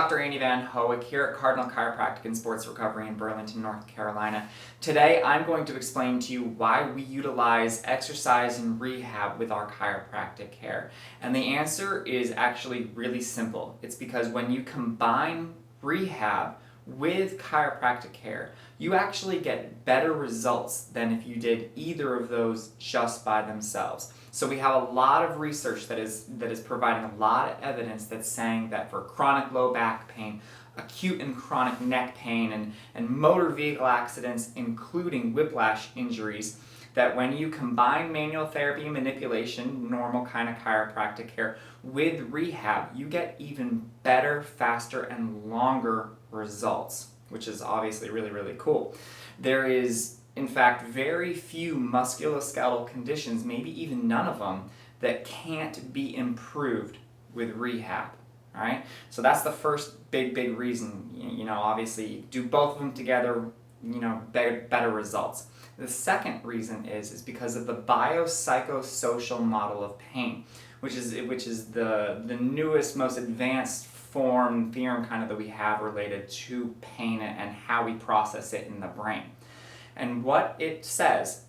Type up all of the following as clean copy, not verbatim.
Dr. Andy Van Hoewyk here at Cardinal Chiropractic and Sports Recovery in Burlington, North Carolina. Today I'm going to explain to you why we utilize exercise and rehab with our chiropractic care. And the answer is actually really simple. It's because when you combine rehab with chiropractic care, you actually get better results than if you did either of those just by themselves. So we have a lot of research that is providing a lot of evidence that's saying that for chronic low back pain, acute and chronic neck pain, and motor vehicle accidents, including whiplash injuries, that when you combine manual therapy and manipulation, normal kind of chiropractic care, with rehab, you get even better, faster, and longer results, which is obviously really, really cool. There is, in fact, very few musculoskeletal conditions, maybe even none of them, that can't be improved with rehab. All right? So that's the first big reason. Obviously, you do both of them together, better results. The second reason is because of the biopsychosocial model of pain, which is the newest, most advanced theorem kind of that we have related to pain and how we process it in the brain. And what it says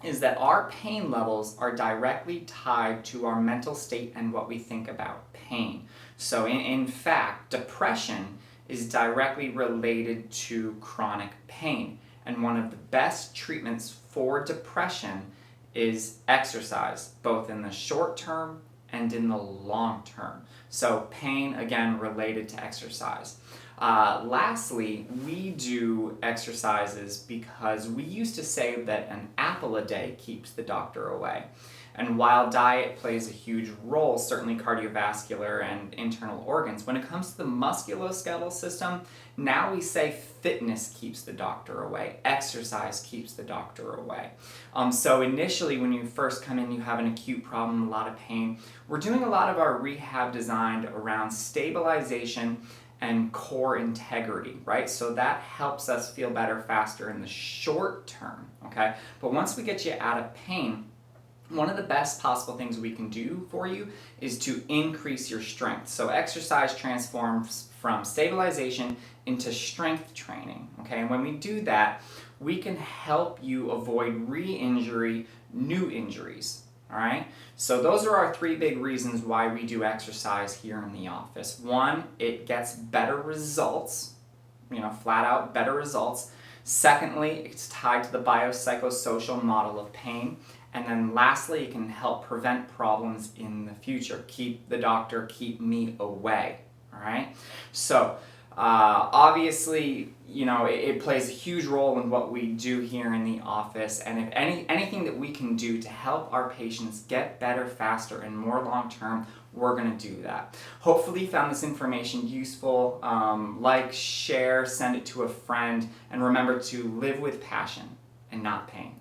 is that our pain levels are directly tied to our mental state and what we think about pain. So in fact, depression is directly related to chronic pain. And one of the best treatments for depression is exercise, both in the short term and in the long term. So pain, again, related to exercise. Lastly, we do exercises because we used to say that an apple a day keeps the doctor away. And while diet plays a huge role, certainly cardiovascular and internal organs, when it comes to the musculoskeletal system, now we say fitness keeps the doctor away, exercise keeps the doctor away. So initially when you first come in, you have an acute problem, a lot of pain. We're doing a lot of our rehab designed around stabilization and core integrity, right? So that helps us feel better faster in the short term, okay? But once we get you out of pain, one of the best possible things we can do for you is to increase your strength. So exercise transforms from stabilization into strength training, okay? And when we do that, we can help you avoid re-injury, new injuries, all right? So those are our three big reasons why we do exercise here in the office. One, it gets better results, flat out better results. Secondly, it's tied to the biopsychosocial model of pain. And then lastly, it can help prevent problems in the future. Keep the doctor, keep me away, all right? So obviously, it plays a huge role in what we do here in the office. And if anything that we can do to help our patients get better, faster, and more long-term, we're going to do that. Hopefully you found this information useful. Like, share, send it to a friend, and remember to live with passion and not pain.